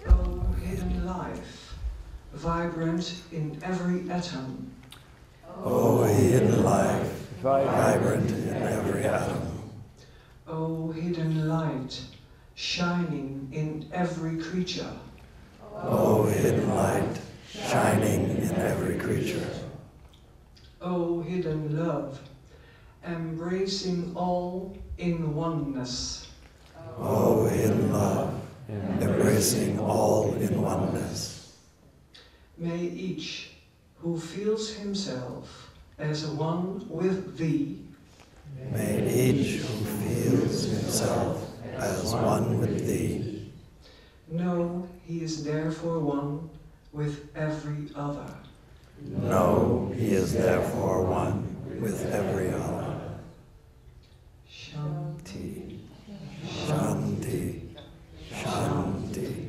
O hidden life, vibrant in every atom. O hidden life, vibrant in every atom. O hidden light, shining in every creature. O hidden light, shining in every creature. O hidden love, embracing all in oneness. O hidden love, embracing all in oneness. May each who feels himself as one with thee, may each who feels himself as one with thee, know he is therefore one with every other. know he is therefore one with every other. Shanti. Shanti. Shanti.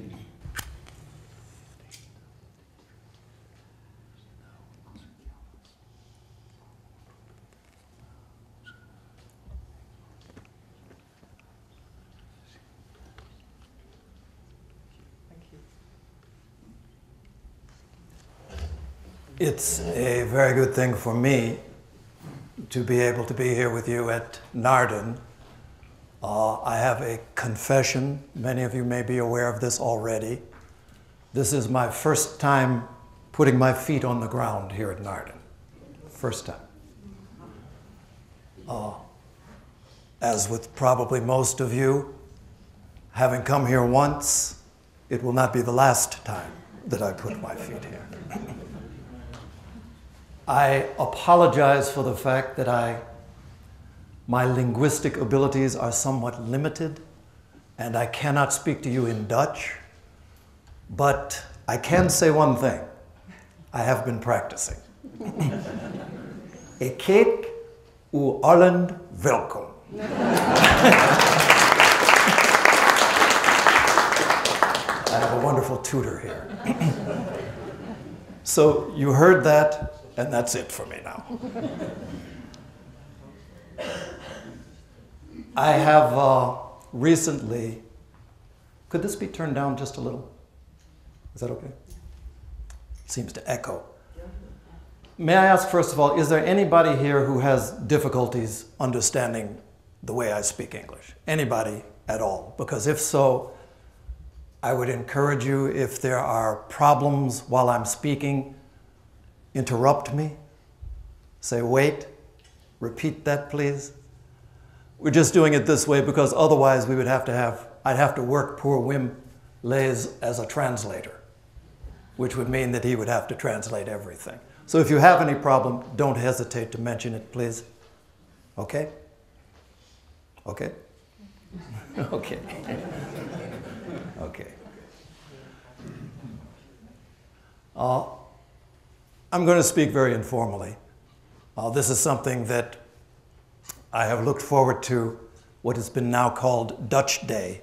It's a very good thing for me to be able to be here with you at Naarden. I have a confession. Many of you may be aware of this already. This is my first time putting my feet on the ground here at Naarden. First time. As with probably most of you, having come here once, it will not be the last time that I put my feet here. I apologize for the fact that my linguistic abilities are somewhat limited and I cannot speak to you in Dutch, but I can say one thing. I have been practicing. Ik heet u allen welkom. I have a wonderful tutor here. So you heard that, and that's it for me now. I have recently, could this be turned down just a little? Is that okay? Seems to echo. May I ask, first of all, is there anybody here who has difficulties understanding the way I speak English? Anybody at all? Because if so, I would encourage you, if there are problems while I'm speaking, interrupt me, say wait, repeat that please. We're just doing it this way because otherwise we would I'd have to work poor Wim Lees as a translator, which would mean that he would have to translate everything. So if you have any problem, don't hesitate to mention it, please. Okay? Okay? Okay. Okay. I'm going to speak very informally. This is something that I have looked forward to, what has been now called Dutch Day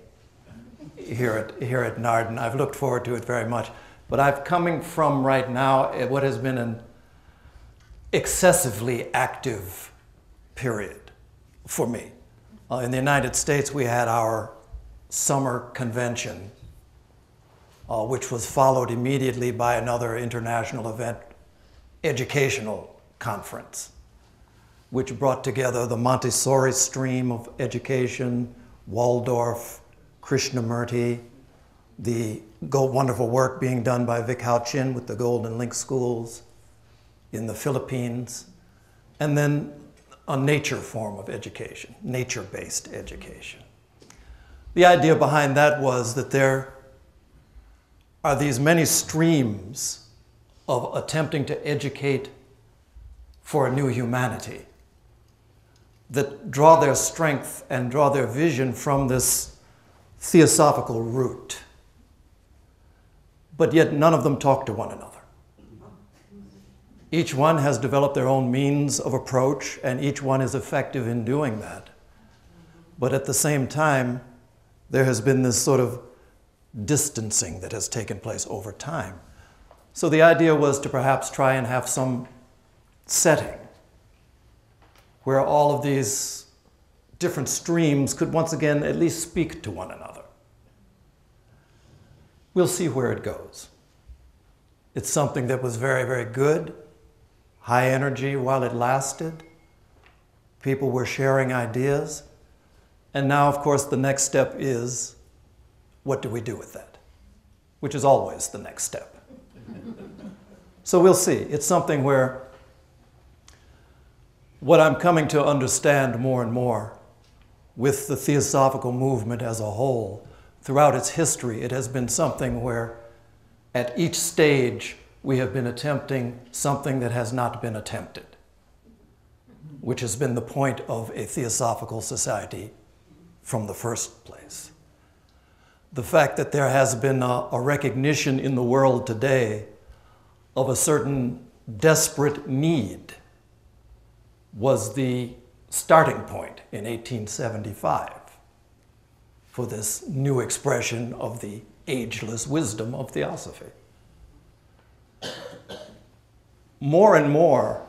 here at Naarden. I've looked forward to it very much. But I'm coming from right now what has been an excessively active period for me. In the United States, we had our summer convention, which was followed immediately by another international event, educational conference, which brought together the Montessori stream of education, Waldorf, Krishnamurti, the wonderful work being done by Vic Hao Chin with the Golden Link Schools in the Philippines, and then a nature form of education, nature-based education. The idea behind that was that there are these many streams of attempting to educate for a new humanity that draw their strength and draw their vision from this theosophical root. But yet none of them talk to one another. Each one has developed their own means of approach, and each one is effective in doing that. But at the same time, there has been this sort of distancing that has taken place over time. So the idea was to perhaps try and have some setting where all of these different streams could once again at least speak to one another. we'll see where it goes. It's something that was very, very good, high energy while it lasted. People were sharing ideas. And now, of course, the next step is, what do we do with that? Which is always the next step. So we'll see. It's something where what I'm coming to understand more and more with the Theosophical movement as a whole, throughout its history, it has been something where at each stage we have been attempting something that has not been attempted, which has been the point of a Theosophical society from the first place. The fact that there has been a recognition in the world today of a certain desperate need was the starting point in 1875 for this new expression of the ageless wisdom of Theosophy. More and more,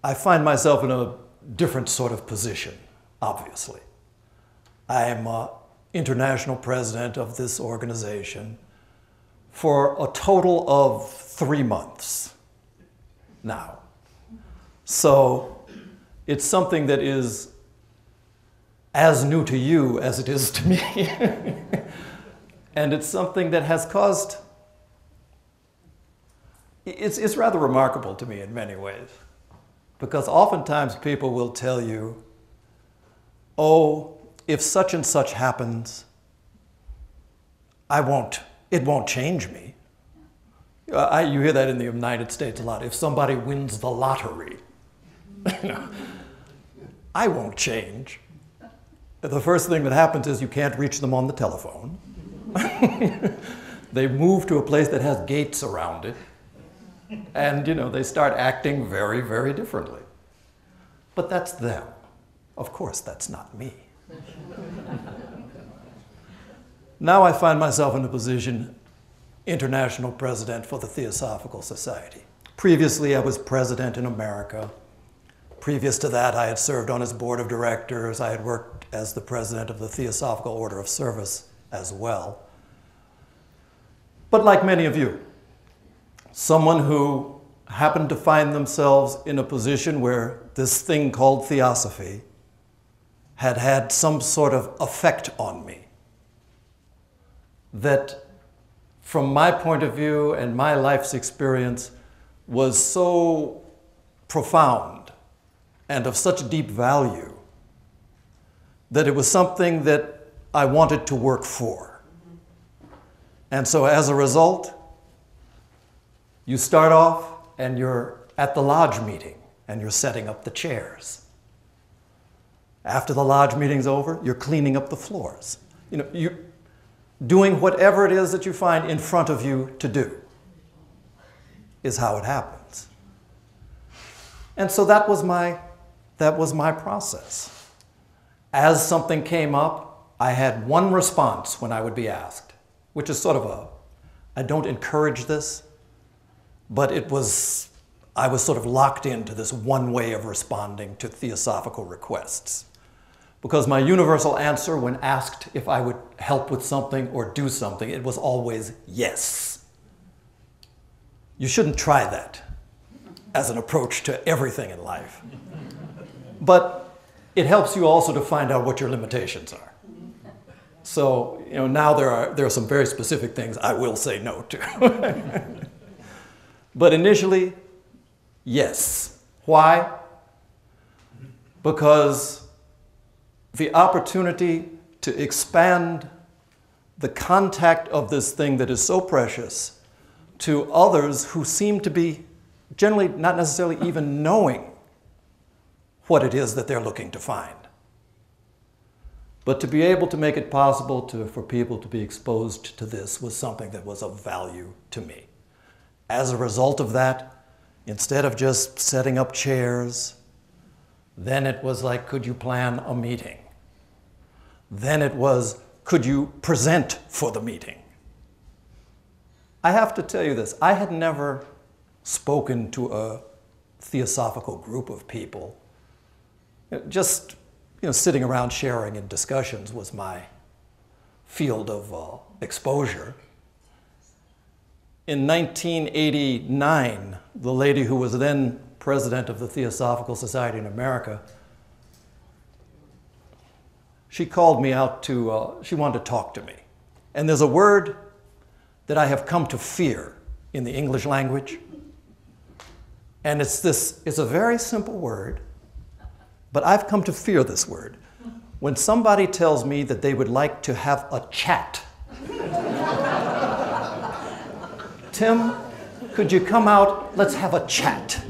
I find myself in a different sort of position, obviously. I am international president of this organization for a total of 3 months now. So it's something that is as new to you as it is to me. And it's something that has caused, it's rather remarkable to me in many ways. Because oftentimes people will tell you, oh, if such and such happens, it won't change me. You hear that in the United States a lot. If somebody wins the lottery, I won't change. The first thing that happens is you can't reach them on the telephone. They move to a place that has gates around it. And, they start acting very, very differently. But that's them. Of course, that's not me. Now I find myself in a position, international president for the Theosophical Society. Previously, I was president in America. Previous to that, I had served on its board of directors. I had worked as the president of the Theosophical Order of Service as well. But like many of you, someone who happened to find themselves in a position where this thing called Theosophy had had some sort of effect on me, that from my point of view and my life's experience was so profound and of such deep value that it was something that I wanted to work for. And so as a result, you start off and you're at the lodge meeting and you're setting up the chairs. After the lodge meeting's over, you're cleaning up the floors. You're doing whatever it is that you find in front of you to do is how it happens. And so that was my process. As something came up, I had one response when I would be asked, which is sort of I don't encourage this, but I was sort of locked into this one way of responding to Theosophical requests. Because my universal answer when asked if I would help with something or do something, it was always yes. You shouldn't try that as an approach to everything in life. But it helps you also to find out what your limitations are. So, now there are some very specific things I will say no to. But initially, yes. Why? Because the opportunity to expand the contact of this thing that is so precious to others who seem to be generally not necessarily even knowing what it is that they're looking to find. But to be able to make it possible for people to be exposed to this was something that was of value to me. As a result of that, instead of just setting up chairs, then it was like, could you plan a meeting? Then it was, could you present for the meeting? I have to tell you this, I had never spoken to a Theosophical group of people. Just, sitting around sharing in discussions was my field of exposure. In 1989, the lady who was then president of the Theosophical Society in America, she called me out to, she wanted to talk to me. And there's a word that I have come to fear in the English language. And it's a very simple word, but I've come to fear this word. When somebody tells me that they would like to have a chat, Tim, could you come out? Let's have a chat.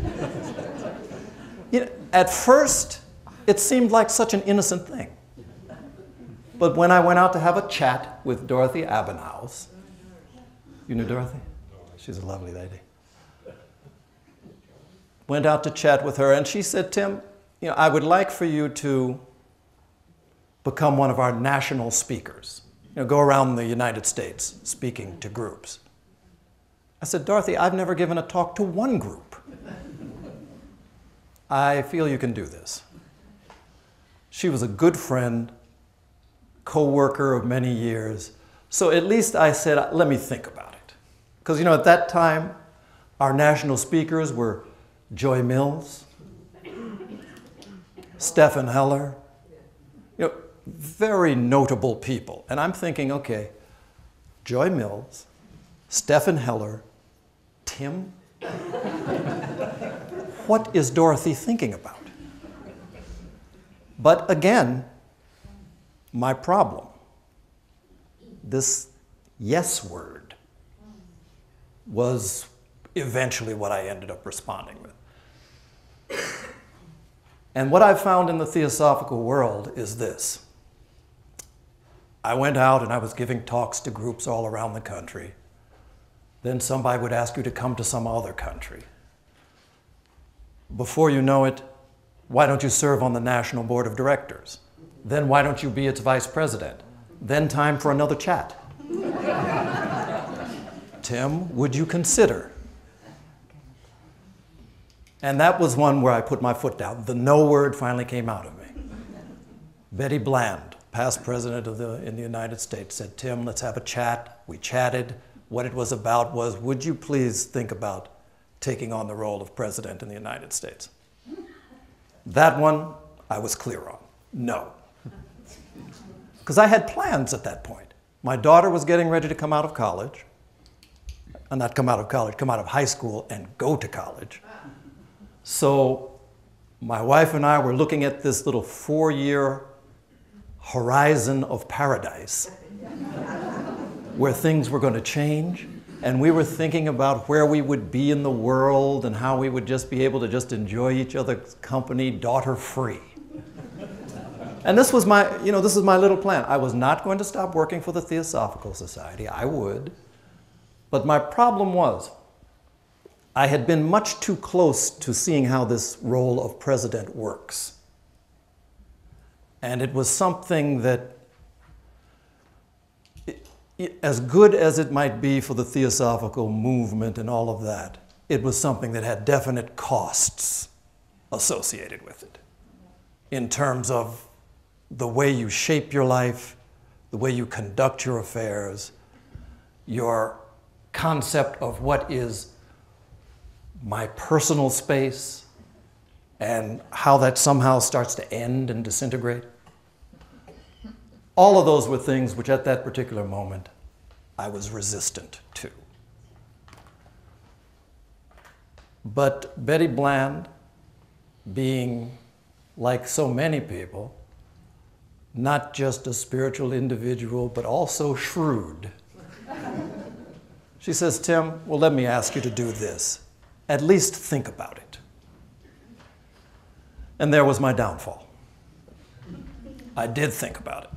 You know, at first, it seemed like such an innocent thing. But when I went out to have a chat with Dorothy Abbenhaus, you knew Dorothy? She's a lovely lady. Went out to chat with her, and she said, Tim, you know, I would like for you to become one of our national speakers. You know, go around the United States speaking to groups. I said, Dorothy, I've never given a talk to one group. I feel you can do this. She was a good friend, co-worker of many years. So at least I said, let me think about it. Because, you know, at that time, our national speakers were Joy Mills, Stephen Heller, you know, very notable people. And I'm thinking, okay, Joy Mills, Stephen Heller, Tim? What is Dorothy thinking about? But again, my problem, this yes word, was eventually what I ended up responding with. And what I've found in the Theosophical world is this. I went out and I was giving talks to groups all around the country. Then somebody would ask you to come to some other country. Before you know it, why don't you serve on the National Board of Directors? Then why don't you be its vice president? Then time for another chat. Tim, would you consider? And that was one where I put my foot down. The no word finally came out of me. Betty Bland, past president in the United States, said, Tim, let's have a chat. We chatted. What it was about was, would you please think about taking on the role of president in the United States? That one, I was clear on. No. Because I had plans at that point. My daughter was getting ready to come out of college. Not come out of college, come out of high school and go to college. So my wife and I were looking at this little 4-year horizon of paradise where things were going to change. And we were thinking about where we would be in the world and how we would just be able to just enjoy each other's company, daughter-free. And this was my, you know, this is my little plan. I was not going to stop working for the Theosophical Society. I would. But my problem was, I had been much too close to seeing how this role of president works. And it was something that, as good as it might be for the Theosophical movement and all of that, it was something that had definite costs associated with it in terms of the way you shape your life, the way you conduct your affairs, your concept of what is my personal space and how that somehow starts to end and disintegrate. All of those were things which at that particular moment I was resistant to. But Betty Bland, being like so many people, not just a spiritual individual, but also shrewd, she says, Tim, well, let me ask you to do this. At least think about it. And there was my downfall. I did think about it.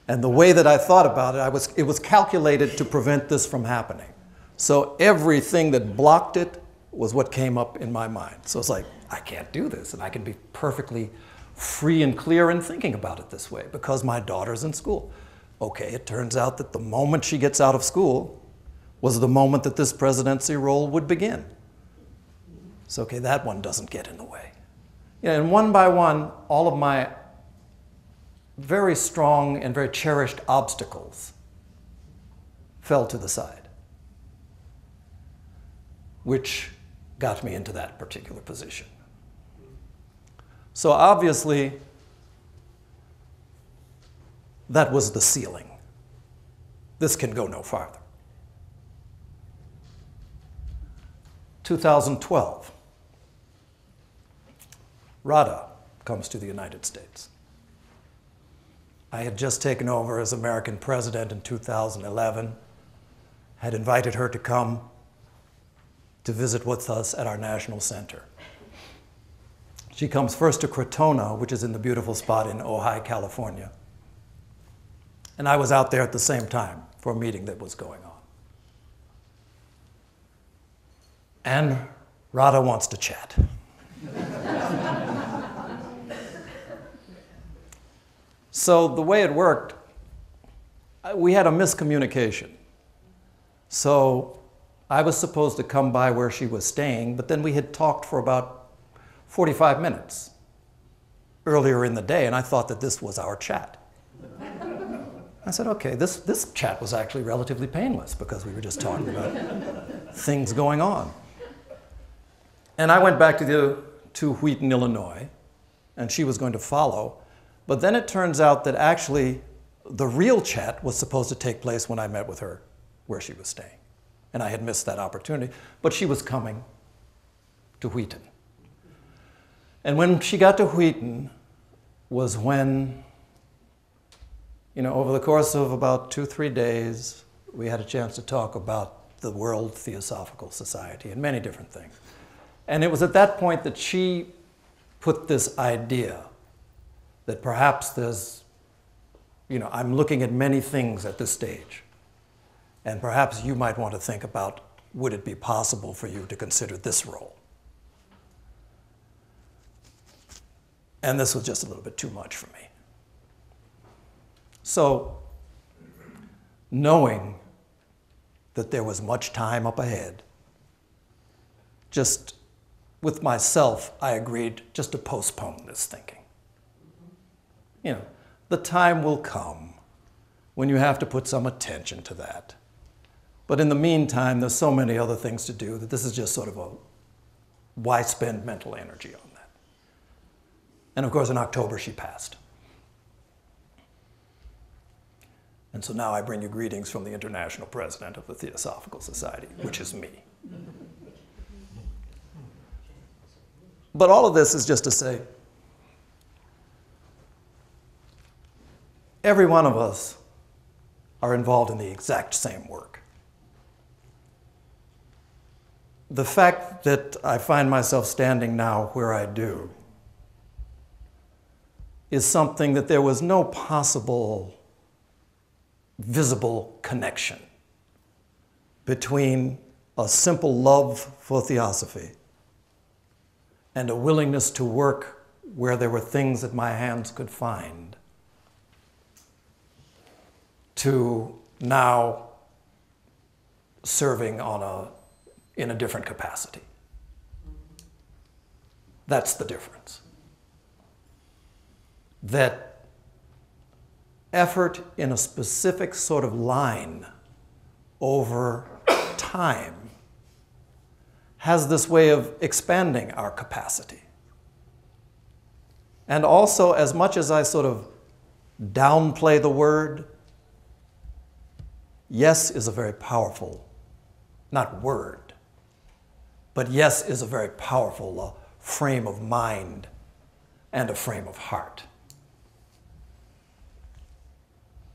And the way that I thought about it, it was calculated to prevent this from happening. So everything that blocked it was what came up in my mind. So it's like, I can't do this, and I can be perfectly free and clear in thinking about it this way because my daughter's in school. Okay, it turns out that the moment she gets out of school was the moment that this presidency role would begin. So, okay, that one doesn't get in the way. And one by one, all of my very strong and very cherished obstacles fell to the side, which got me into that particular position. So obviously, that was the ceiling. This can go no farther. 2012, Radha comes to the United States. I had just taken over as American president in 2011, had invited her to come to visit with us at our national center. She comes first to Crotona, which is in the beautiful spot in Ojai, California. And I was out there at the same time for a meeting that was going on. And Radha wants to chat. So the way it worked, we had a miscommunication. So I was supposed to come by where she was staying, but then we had talked for about 45 minutes earlier in the day, and I thought that this was our chat. I said, okay, this chat was actually relatively painless because we were just talking about things going on. And I went back to Wheaton, Illinois, and she was going to follow. But then it turns out that actually the real chat was supposed to take place when I met with her where she was staying. And I had missed that opportunity, but she was coming to Wheaton. And when she got to Wheaton was when, over the course of about 2-3 days, we had a chance to talk about the World Theosophical Society and many different things. And it was at that point that she put this idea that perhaps there's, I'm looking at many things at this stage, and perhaps you might want to think about, would it be possible for you to consider this role? And this was just a little bit too much for me. So, knowing that there was much time up ahead, just with myself, I agreed just to postpone this thinking. The time will come when you have to put some attention to that. But in the meantime, there's so many other things to do that this is just sort of a, why spend mental energy on that? And of course, in October, she passed. And so now I bring you greetings from the international president of the Theosophical Society, which is me. But all of this is just to say, every one of us are involved in the exact same work. The fact that I find myself standing now where I do is something that there was no possible visible connection between a simple love for theosophy and a willingness to work where there were things that my hands could find, to now serving in a different capacity. That's the difference. That effort in a specific sort of line over time has this way of expanding our capacity. And also, as much as I sort of downplay the word, yes is a very powerful, not word, but yes is a very powerful frame of mind and a frame of heart.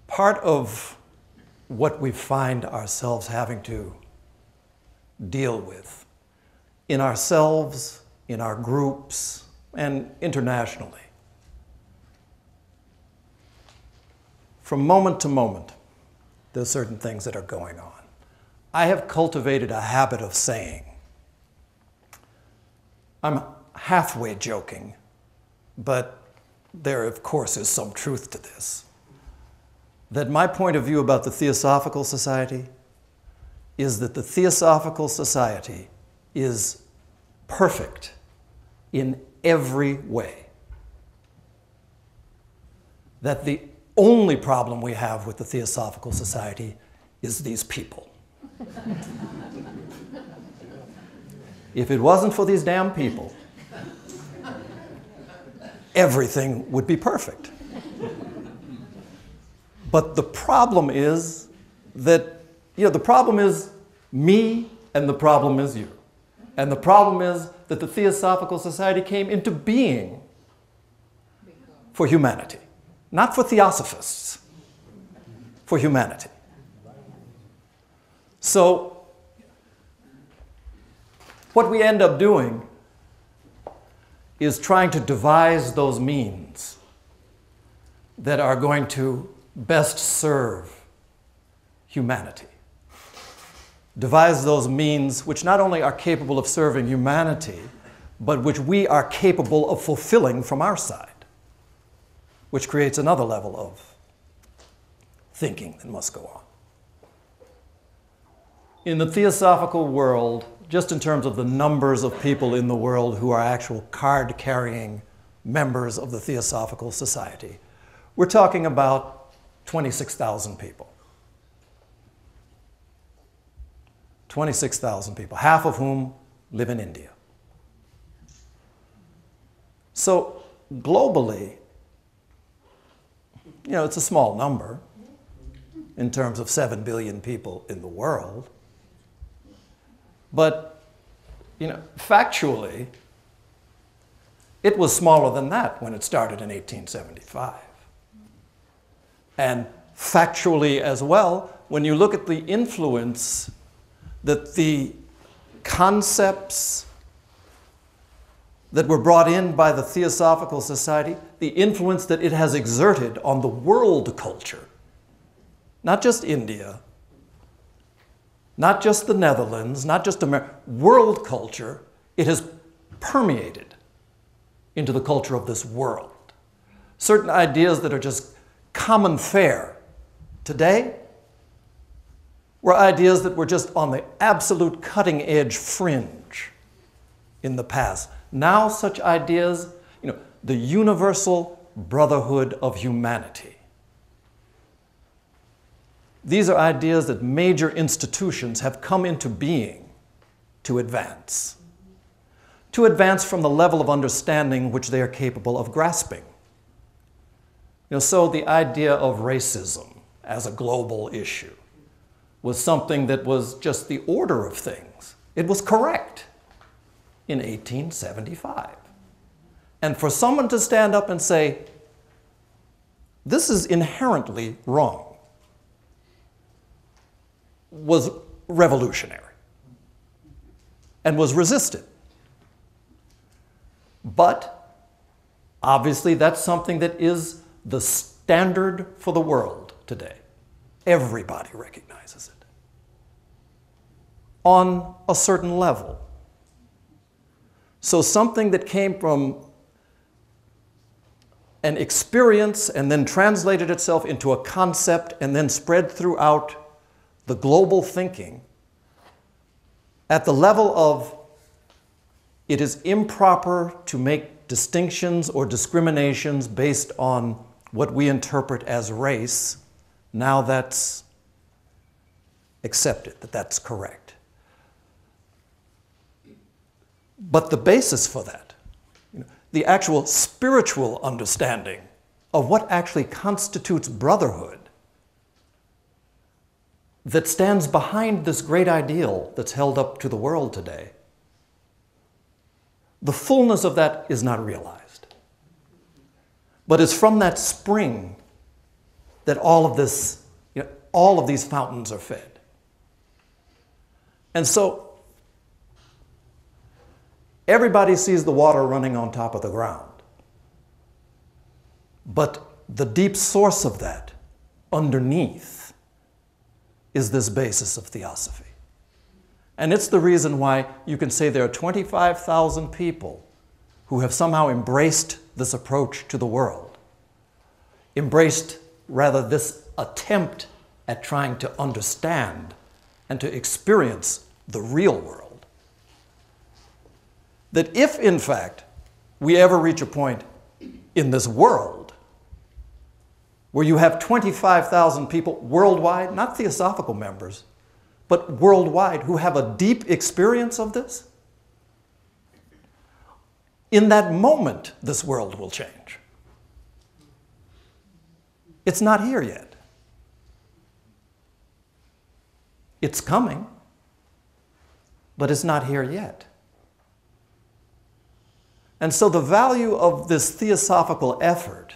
Part of what we find ourselves having to deal with in ourselves, in our groups, and internationally, from moment to moment, there's certain things that are going on. I have cultivated a habit of saying, I'm halfway joking, but there, of course, is some truth to this, that my point of view about the Theosophical Society is that the Theosophical Society is perfect in every way. that the only problem we have with the Theosophical Society is these people. If it wasn't for these damn people, everything would be perfect. But the problem is that, the problem is me and the problem is you. And the problem is that the Theosophical Society came into being for humanity. Not for theosophists, for humanity. So, what we end up doing is trying to devise those means that are going to best serve humanity. Devise those means which not only are capable of serving humanity, but which we are capable of fulfilling from our side, which creates another level of thinking that must go on. In the theosophical world, just in terms of the numbers of people in the world who are actual card-carrying members of the Theosophical Society, we're talking about 26,000 people. 26,000 people, half of whom live in India. So globally, it's a small number in terms of 7 billion people in the world. But, factually, it was smaller than that when it started in 1875. And factually as well, when you look at the influence that the concepts that were brought in by the Theosophical Society, the influence that it has exerted on the world culture, not just India, not just the Netherlands, not just America, world culture, it has permeated into the culture of this world. Certain ideas that are just common fare today were ideas that were just on the absolute cutting edge fringe in the past. Now such ideas, the universal brotherhood of humanity. These are ideas that major institutions have come into being to advance from the level of understanding which they are capable of grasping. So the idea of racism as a global issue was something that was just the order of things. It was correct in 1875. And for someone to stand up and say, this is inherently wrong, was revolutionary and was resisted. But obviously that's something that is the standard for the world today. Everybody recognizes it on a certain level. So something that came from an experience and then translated itself into a concept and then spread throughout the global thinking at the level of it is improper to make distinctions or discriminations based on what we interpret as race. Now that's accepted, that's correct. But the basis for that, the actual spiritual understanding of what actually constitutes brotherhood that stands behind this great ideal that's held up to the world today, the fullness of that is not realized. But it's from that spring that all of this, all of these fountains are fed. And so everybody sees the water running on top of the ground. But the deep source of that, underneath, is this basis of theosophy. And it's the reason why you can say there are 25,000 people who have somehow embraced this approach to the world. Embraced, rather, this attempt at trying to understand and to experience the real world. That if, in fact, we ever reach a point in this world where you have 25,000 people worldwide, not Theosophical members, but worldwide, who have a deep experience of this, in that moment, this world will change. It's not here yet. It's coming, but it's not here yet. And so the value of this theosophical effort,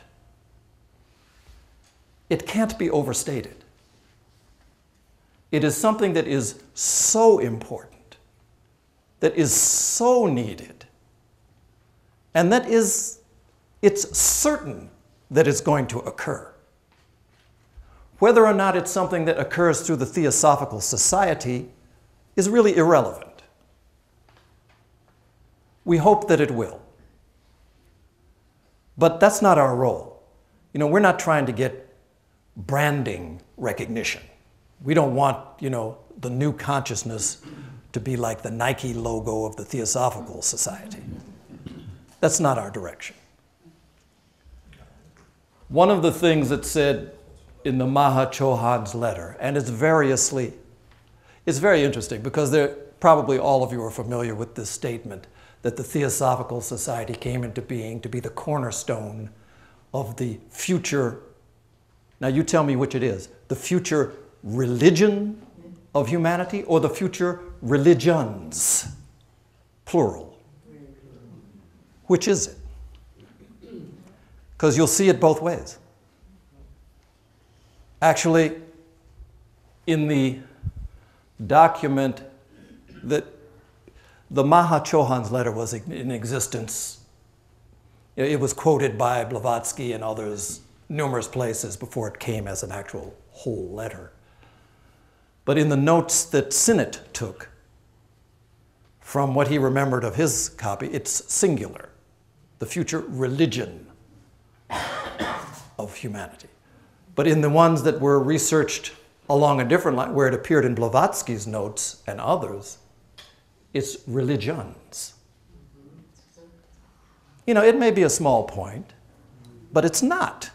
it can't be overstated. It is something that is so important, that is so needed, and that it's certain that it's going to occur. Whether or not it's something that occurs through the Theosophical Society is really irrelevant. We hope that it will. But that's not our role. You know, we're not trying to get branding recognition. We don't want, you know, the new consciousness to be like the Nike logo of the Theosophical Society. That's not our direction. One of the things that's said in the Mahachohan's letter, and it's very interesting because probably all of you are familiar with this statement that the Theosophical Society came into being to be the cornerstone of the future. Now you tell me which it is, the future religion of humanity or the future religions, plural. Which is it? Because you'll see it both ways. Actually, in the document that the Mahachohan's letter was in existence, it was quoted by Blavatsky and others numerous places before it came as an actual whole letter. But in the notes that Sinnett took from what he remembered of his copy, it's singular, the future religion of humanity. But in the ones that were researched along a different line, where it appeared in Blavatsky's notes and others, it's religions. You know, it may be a small point, but it's not.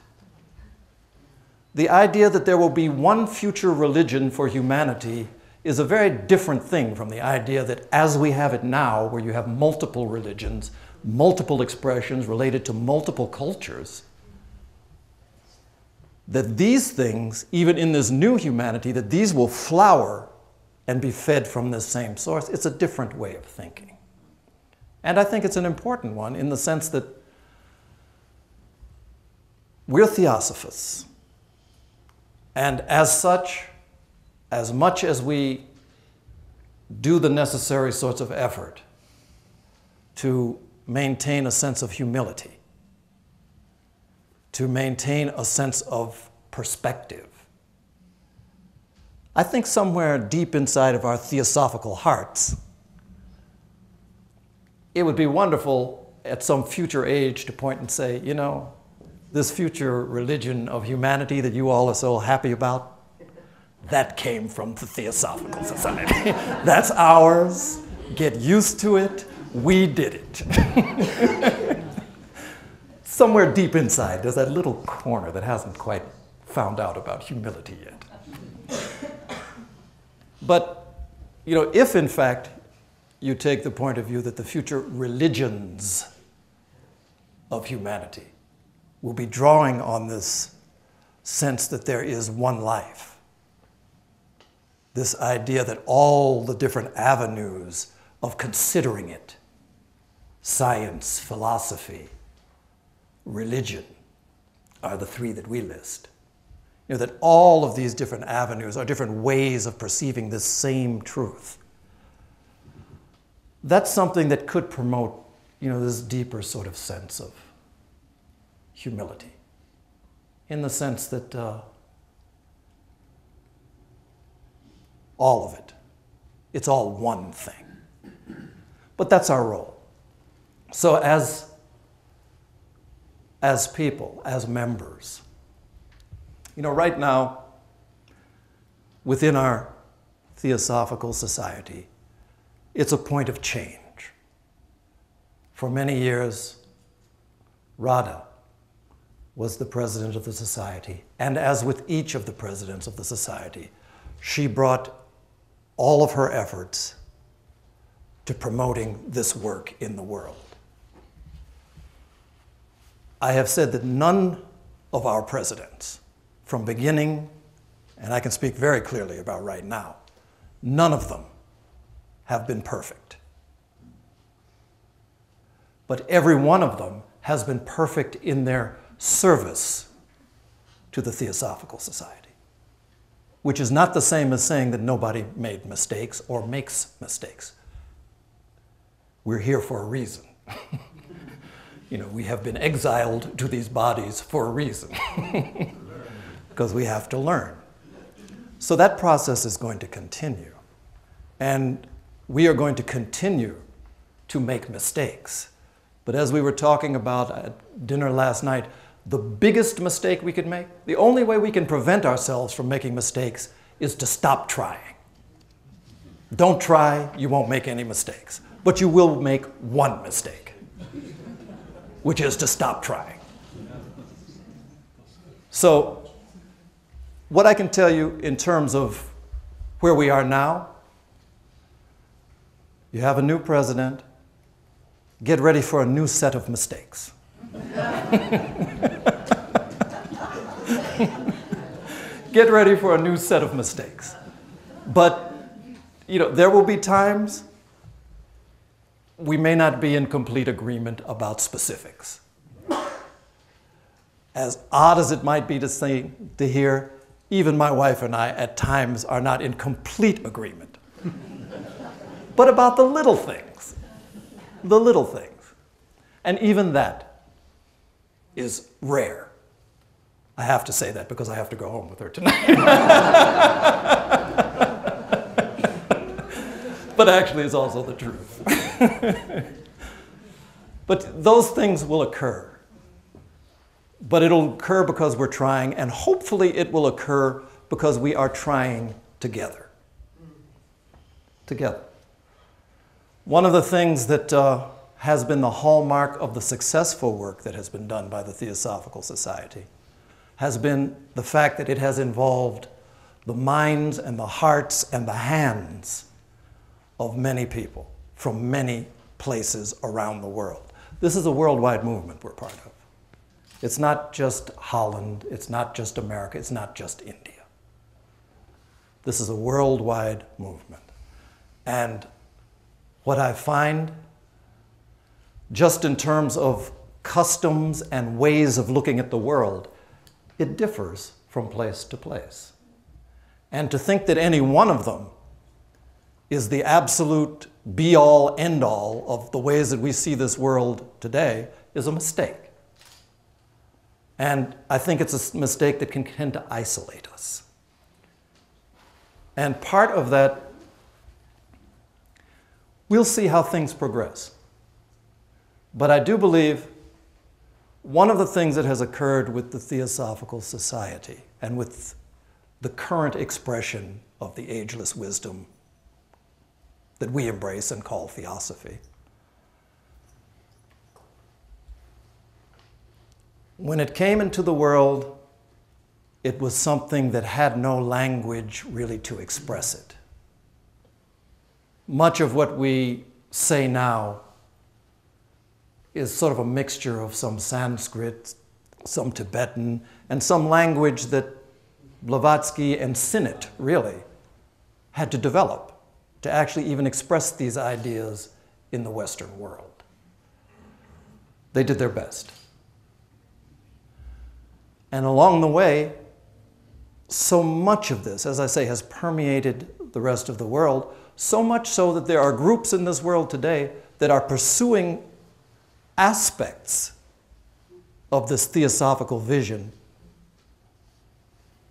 The idea that there will be one future religion for humanity is a very different thing from the idea that as we have it now, where you have multiple religions, multiple expressions related to multiple cultures, that these things, even in this new humanity, that these will flower and be fed from this same source. It's a different way of thinking. And I think it's an important one in the sense that we're Theosophists. And as such, as much as we do the necessary sorts of effort to maintain a sense of humility, to maintain a sense of perspective, I think somewhere deep inside of our theosophical hearts, it would be wonderful at some future age to point and say, you know, this future religion of humanity that you all are so happy about, that came from the Theosophical Society. That's ours. Get used to it. We did it. Somewhere deep inside, there's that little corner that hasn't quite found out about humility yet. But, you know, if in fact you take the point of view that the future religions of humanity will be drawing on this sense that there is one life, this idea that all the different avenues of considering it, science, philosophy, religion, are the three that we list. You know, that all of these different avenues are different ways of perceiving this same truth. That's something that could promote, you know, this deeper sort of sense of humility, in the sense that all of it, it's all one thing. But that's our role. So as people, as members, you know, right now, within our Theosophical Society, it's a point of change. For many years, Radha, was the president of the society. And as with each of the presidents of the society, she brought all of her efforts to promoting this work in the world. I have said that none of our presidents, from beginning, and I can speak very clearly about right now, none of them have been perfect. But every one of them has been perfect in their service to the Theosophical Society, which is not the same as saying that nobody made mistakes or makes mistakes. We're here for a reason. You know, we have been exiled to these bodies for a reason, because we have to learn. So that process is going to continue, and we are going to continue to make mistakes. But as we were talking about at dinner last night, the biggest mistake we could make, the only way we can prevent ourselves from making mistakes is to stop trying. Don't try, you won't make any mistakes. But you will make one mistake, which is to stop trying. So, what I can tell you in terms of where we are now, you have a new president, get ready for a new set of mistakes. Get ready for a new set of mistakes. But, you know, there will be times we may not be in complete agreement about specifics. As odd as it might be to hear, even my wife and I at times are not in complete agreement. But about the little things. The little things. And even that is rare. I have to say that because I have to go home with her tonight. But actually it's also the truth. But those things will occur. But it'll occur because we're trying, and hopefully it will occur because we are trying together. Together. One of the things that has been the hallmark of the successful work that has been done by the Theosophical Society has been the fact that it has involved the minds and the hearts and the hands of many people from many places around the world. This is a worldwide movement we're part of. It's not just Holland, it's not just America, it's not just India. This is a worldwide movement. And what I find, just in terms of customs and ways of looking at the world, it differs from place to place. And to think that any one of them is the absolute be-all, end-all of the ways that we see this world today is a mistake. And I think it's a mistake that can tend to isolate us. And part of that, we'll see how things progress. But I do believe one of the things that has occurred with the Theosophical Society and with the current expression of the ageless wisdom that we embrace and call theosophy, when it came into the world, it was something that had no language really to express it. Much of what we say now is sort of a mixture of some Sanskrit, some Tibetan, and some language that Blavatsky and Sinnett really had to develop to actually even express these ideas in the Western world. They did their best. And along the way, so much of this, as I say, has permeated the rest of the world, so much so that there are groups in this world today that are pursuing aspects of this theosophical vision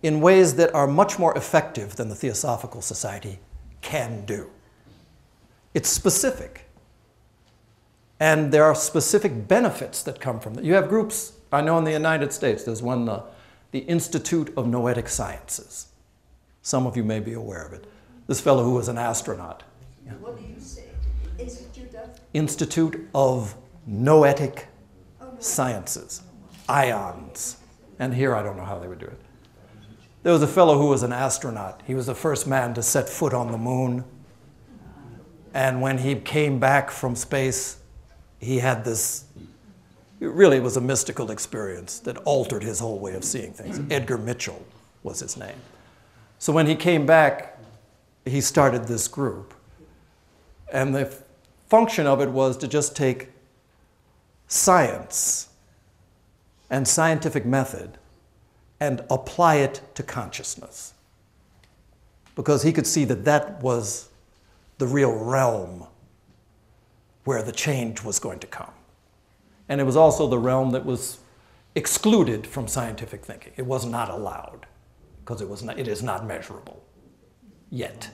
in ways that are much more effective than the Theosophical Society can do. It's specific. And there are specific benefits that come from it. You have groups, I know in the United States, there's one, the Institute of Noetic Sciences. Some of you may be aware of it. This fellow who was an astronaut. Yeah. What do you say? Institute of? Institute of Noetic Sciences. ions. And here I don't know how they would do it. There was a fellow who was an astronaut. He was the first man to set foot on the moon. And when he came back from space, he had this, it was a mystical experience that altered his whole way of seeing things. Edgar Mitchell was his name. So when he came back, he started this group. And the function of it was to just take science and scientific method and apply it to consciousness. Because he could see that that was the real realm where the change was going to come. And it was also the realm that was excluded from scientific thinking. It was not allowed, because it is not measurable yet.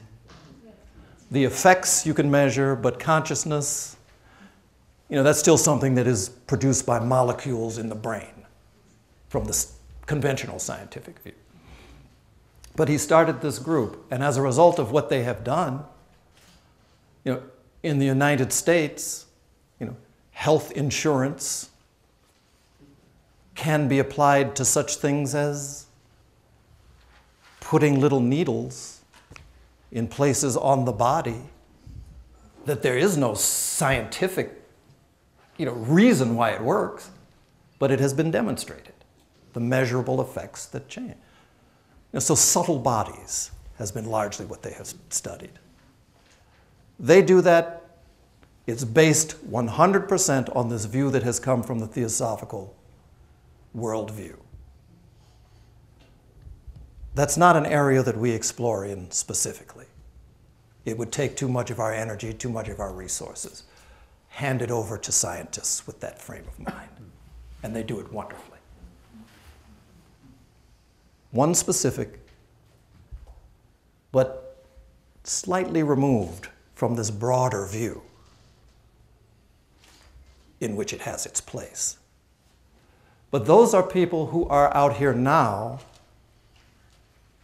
The effects you can measure, but consciousness, that's still something that is produced by molecules in the brain from the conventional scientific view. But he started this group, and as a result of what they have done, in the United States, health insurance can be applied to such things as putting little needles in places on the body that there is no scientific, reason why it works, but it has been demonstrated, the measurable effects that change. So subtle bodies has been largely what they have studied. They do that. It's based 100% on this view that has come from the Theosophical worldview. That's not an area that we explore in specifically. It would take too much of our energy, too much of our resources. Hand it over to scientists with that frame of mind, and they do it wonderfully. One specific, but slightly removed from this broader view in which it has its place. But those are people who are out here now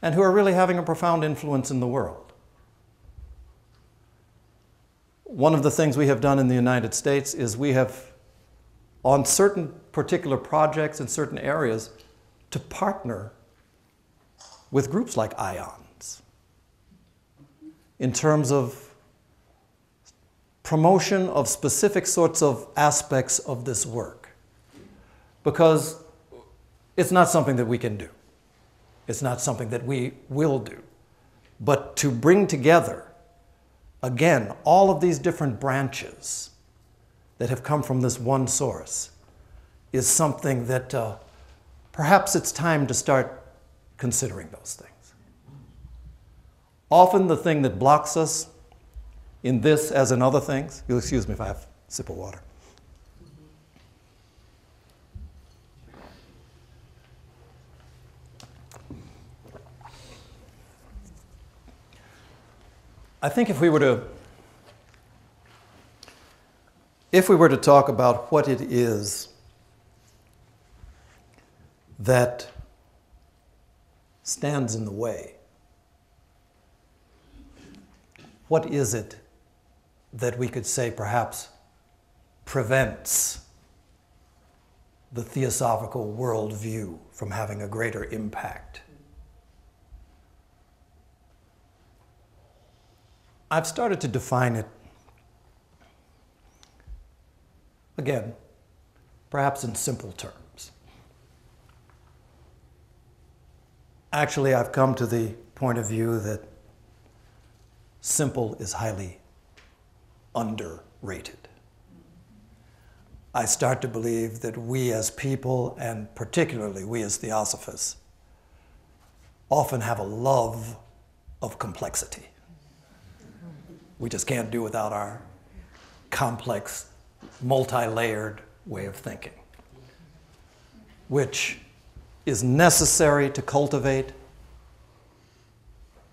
and who are really having a profound influence in the world. One of the things we have done in the United States is we have, on certain particular projects in certain areas, to partner with groups like IONS in terms of promotion of specific sorts of aspects of this work. Because it's not something that we can do. It's not something that we will do. But to bring together, again, all of these different branches that have come from this one source is something that perhaps it's time to start considering those things. Often the thing that blocks us in this as in other things, you'll excuse me if I have a sip of water. I think if we were to talk about what it is that stands in the way, what is it that we could say perhaps prevents the Theosophical worldview from having a greater impact? I've started to define it, again, perhaps in simple terms. Actually, I've come to the point of view that simple is highly underrated. I start to believe that we as people, and particularly we as Theosophists, often have a love of complexity. We just can't do without our complex, multi-layered way of thinking, which is necessary to cultivate,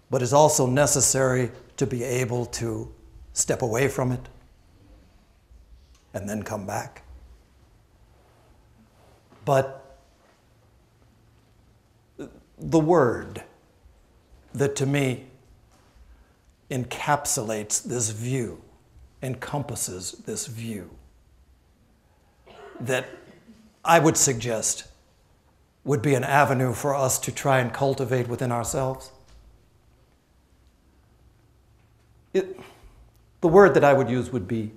but is also necessary to be able to step away from it and then come back. But the word that to me encapsulates this view, encompasses this view, that I would suggest, would be an avenue for us to try and cultivate within ourselves. The word that I would use would be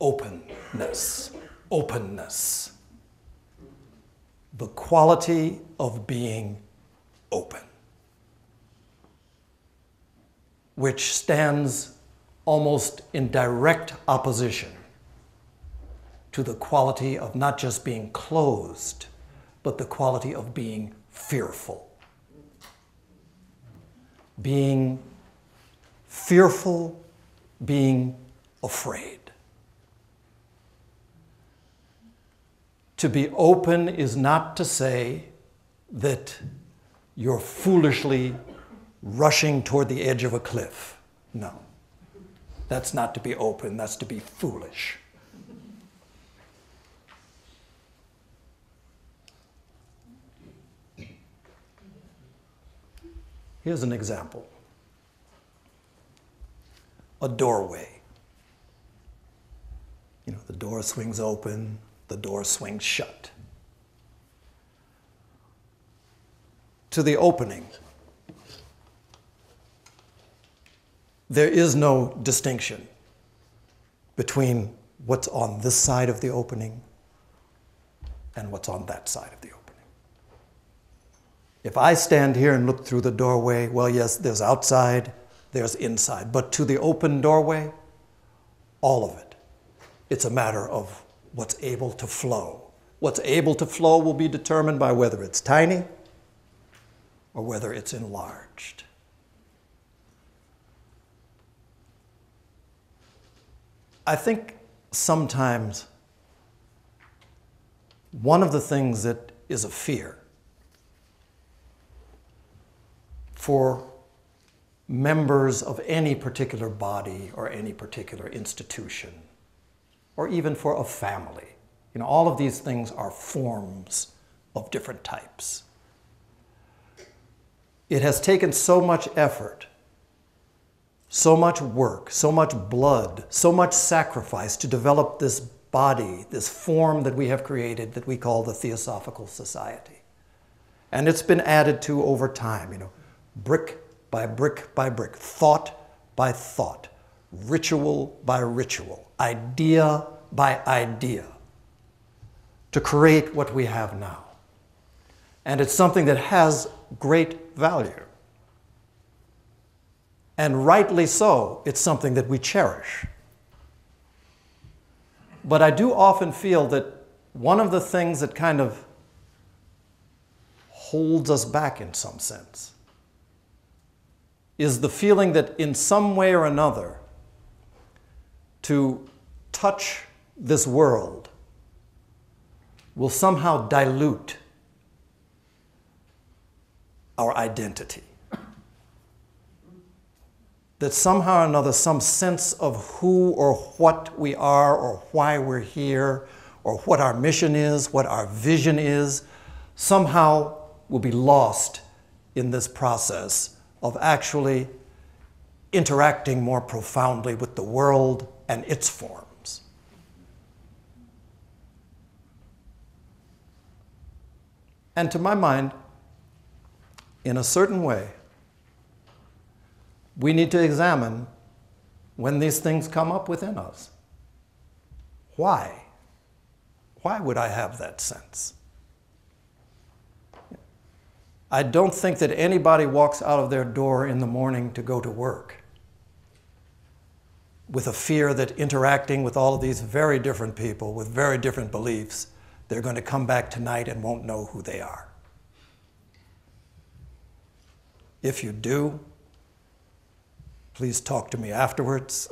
openness. Openness. The quality of being open, which stands almost in direct opposition to the quality of not just being closed, but the quality of being fearful. Being fearful, being afraid. To be open is not to say that you're foolishly rushing toward the edge of a cliff. No. That's not to be open, that's to be foolish. Here's an example. A doorway. You know, the door swings open, the door swings shut. To the opening, there is no distinction between what's on this side of the opening and what's on that side of the opening. If I stand here and look through the doorway, well, yes, there's outside, there's inside. But to the open doorway, all of it. It's a matter of what's able to flow. What's able to flow will be determined by whether it's tiny or whether it's enlarged. I think sometimes one of the things that is a fear for members of any particular body or any particular institution, or even for a family. You know, all of these things are forms of different types. It has taken so much effort, so much work, so much blood, so much sacrifice to develop this body, this form that we have created that we call the Theosophical Society. And it's been added to over time, you know, brick by brick by brick, thought by thought, ritual by ritual, idea by idea, to create what we have now. And it's something that has great value. And rightly so, it's something that we cherish. But I do often feel that one of the things that kind of holds us back in some sense is the feeling that in some way or another, to touch this world will somehow dilute our identity. That somehow or another, some sense of who or what we are or why we're here or what our mission is, what our vision is, somehow will be lost in this process of actually interacting more profoundly with the world and its forms. And to my mind, in a certain way, we need to examine when these things come up within us. Why? Why would I have that sense? I don't think that anybody walks out of their door in the morning to go to work with a fear that interacting with all of these very different people with very different beliefs, they're going to come back tonight and won't know who they are. If you do, please talk to me afterwards,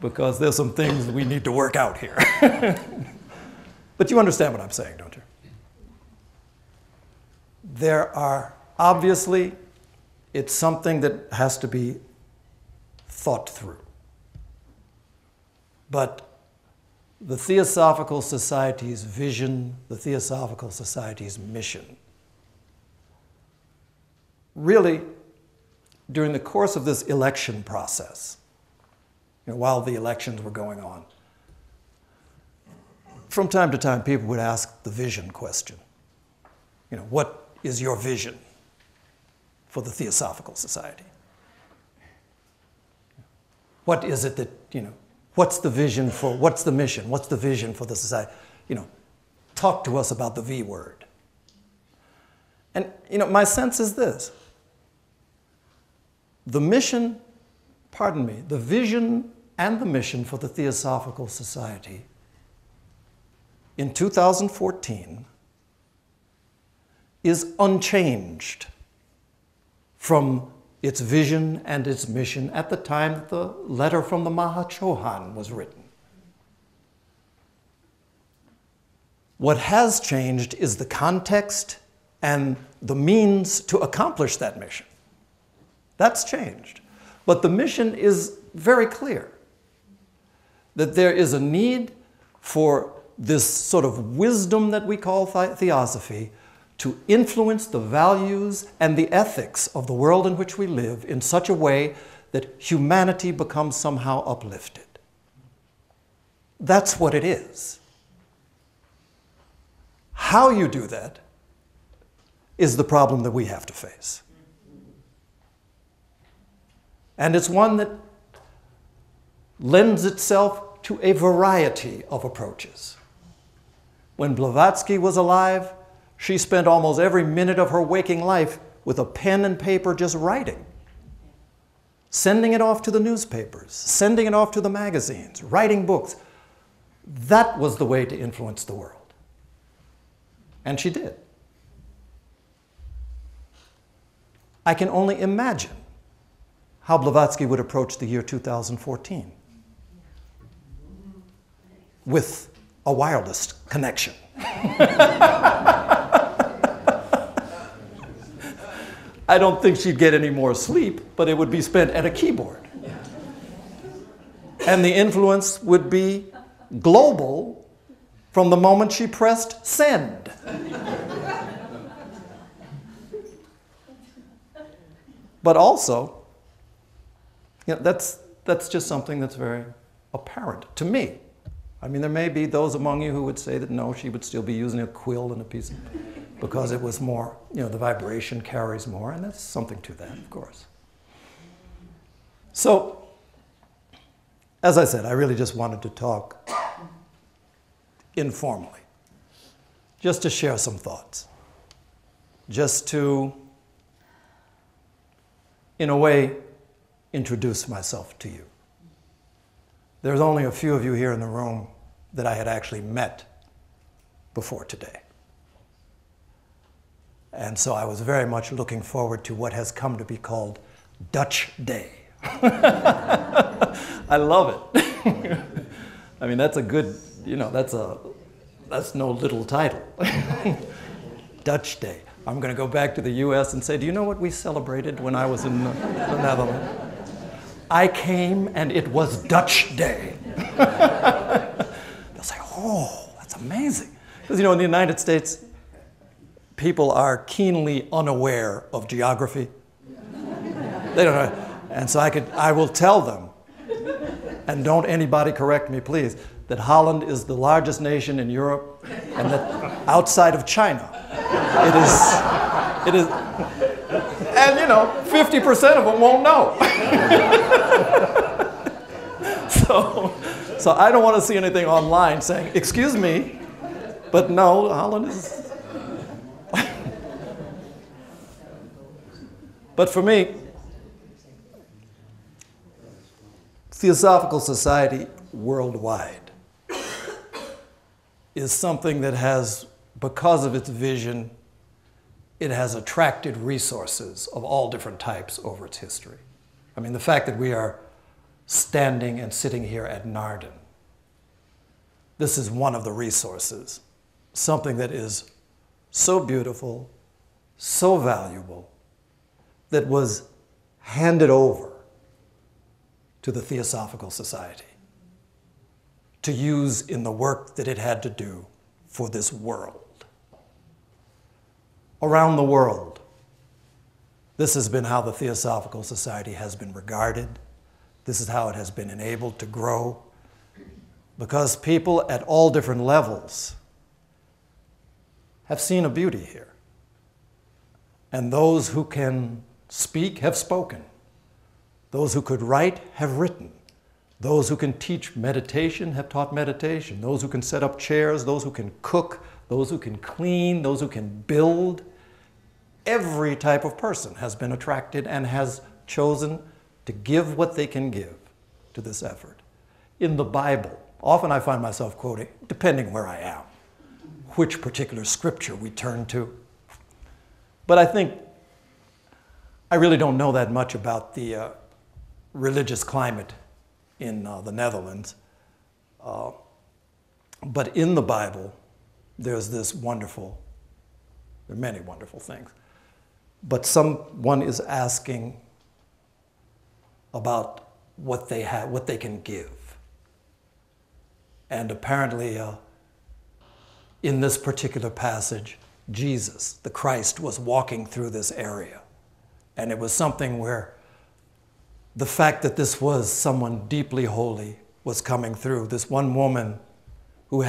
because there's some things we need to work out here. But you understand what I'm saying, don't you? There are, obviously, it's something that has to be thought through. But the Theosophical Society's vision, the Theosophical Society's mission, really, during the course of this election process, you know, while the elections were going on, from time to time, people would ask the vision question. You know, what is your vision for the Theosophical Society? What is it that, you know, what's the vision for, what's the mission, what's the vision for the society? You know, talk to us about the V word. And, you know, my sense is this. The mission, pardon me, the vision and the mission for the Theosophical Society in 2014 is unchanged from its vision and its mission at the time that the letter from the Mahachohan was written. What has changed is the context and the means to accomplish that mission. That's changed. But the mission is very clear, that there is a need for this sort of wisdom that we call theosophy to influence the values and the ethics of the world in which we live in such a way that humanity becomes somehow uplifted. That's what it is. How you do that is the problem that we have to face. And it's one that lends itself to a variety of approaches. When Blavatsky was alive, she spent almost every minute of her waking life with a pen and paper just writing, sending it off to the newspapers, sending it off to the magazines, writing books. That was the way to influence the world. And she did. I can only imagine how Blavatsky would approach the year 2014 with a wireless connection. I don't think she'd get any more sleep, but it would be spent at a keyboard. And the influence would be global from the moment she pressed send. But also, you know, that's just something that's very apparent to me. I mean, there may be those among you who would say that no, she would still be using a quill and a piece of, because it was more, you know, the vibration carries more, and that's something to that, of course. So, as I said, I really just wanted to talk informally, just to share some thoughts, just to, in a way, introduce myself to you. There's only a few of you here in the room that I had actually met before today. And so I was very much looking forward to what has come to be called Dutch Day. I love it. I mean, that's a good, you know, that's no little title. Dutch Day. I'm going to go back to the US and say, do you know what we celebrated when I was in the Netherlands? I came and it was Dutch Day. They'll say, oh, that's amazing. Because, you know, in the United States, people are keenly unaware of geography. They don't know. And so I will tell them, and don't anybody correct me, please, that Holland is the largest nation in Europe, and that outside of China, it is, and you know, 50% of them won't know. So I don't want to see anything online saying, excuse me, but no, Holland is. But for me, Theosophical Society worldwide is something that has, because of its vision, it has attracted resources of all different types over its history. I mean, the fact that we are standing and sitting here at Naarden, this is one of the resources, something that is so beautiful, so valuable, that was handed over to the Theosophical Society to use in the work that it had to do for this world. Around the world, this has been how the Theosophical Society has been regarded. This is how it has been enabled to grow. because people at all different levels have seen a beauty here. And those who can speak have spoken. Those who could write have written. Those who can teach meditation have taught meditation. Those who can set up chairs, those who can cook, those who can clean, those who can build. Every type of person has been attracted and has chosen to give what they can give to this effort. In the Bible, often I find myself quoting, depending where I am, which particular scripture we turn to. But I think I really don't know that much about the religious climate in the Netherlands. But in the Bible, there's this wonderful, there are many wonderful things. But someone is asking about what they have, what they can give. And apparently, in this particular passage, Jesus, the Christ, was walking through this area. And it was something where the fact that this was someone deeply holy was coming through. This one woman who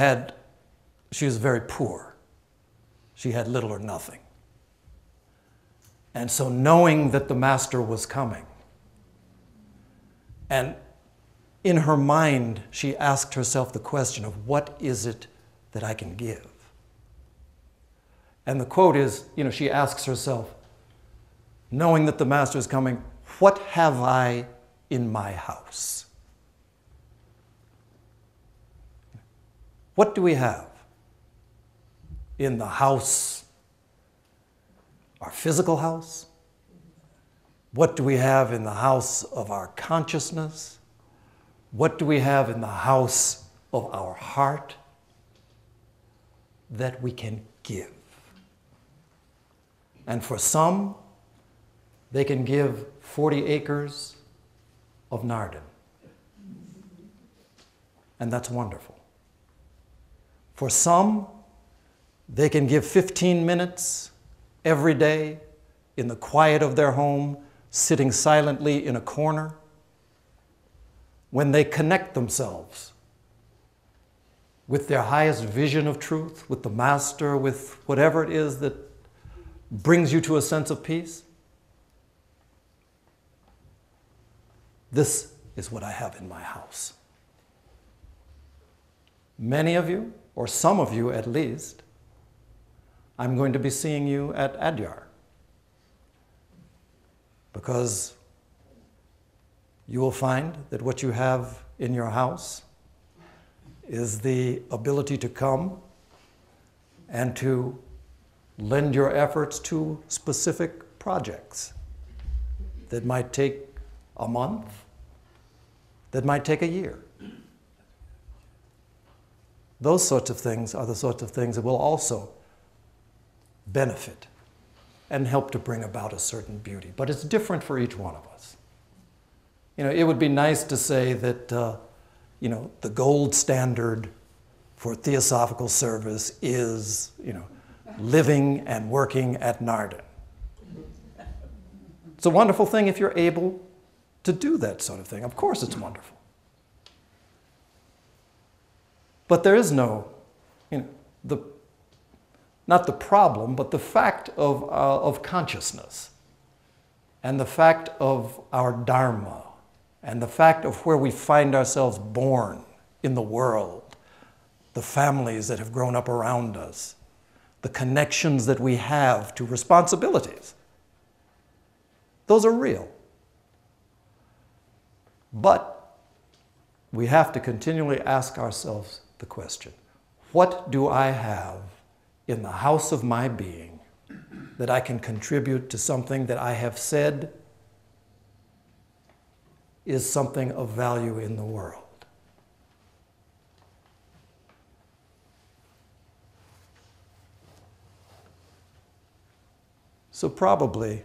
she was very poor. She had little or nothing. And so knowing that the Master was coming, and in her mind, she asked herself the question of, what is it that I can give? And the quote is, she asks herself, knowing that the Master is coming, what have I in my house? What do we have in the house, our physical house? What do we have in the house of our consciousness? What do we have in the house of our heart that we can give? And for some, they can give 40 acres of Naarden. And that's wonderful. For some, they can give 15 minutes every day in the quiet of their home, sitting silently in a corner, when they connect themselves with their highest vision of truth, with the Master, with whatever it is that brings you to a sense of peace. This is what I have in my house. Many of you, or some of you at least, I'm going to be seeing you at Adyar, because you will find that what you have in your house is the ability to come and to lend your efforts to specific projects that might take a month, that might take a year. Those sorts of things are the sorts of things that will also benefit and help to bring about a certain beauty. But it's different for each one of us. It would be nice to say that, the gold standard for Theosophical service is, living and working at Naarden. It's a wonderful thing if you're able to do that sort of thing. Of course it's wonderful. But there is no, not the problem, but the fact of consciousness, and the fact of our dharma, and the fact of where we find ourselves born in the world, the families that have grown up around us, the connections that we have to responsibilities. Those are real. But we have to continually ask ourselves the question, what do I have in the house of my being that I can contribute to something that I have said is something of value in the world? So probably,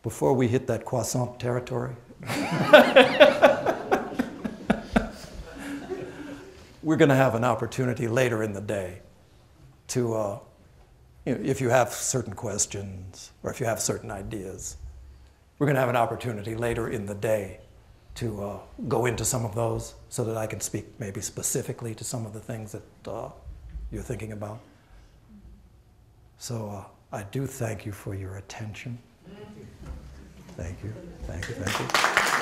before we hit that croissant territory, we're going to have an opportunity later in the day to, if you have certain questions or if you have certain ideas, we're going to have an opportunity later in the day to go into some of those so that I can speak maybe specifically to some of the things that you're thinking about. So I do thank you for your attention. Thank you, thank you, thank you.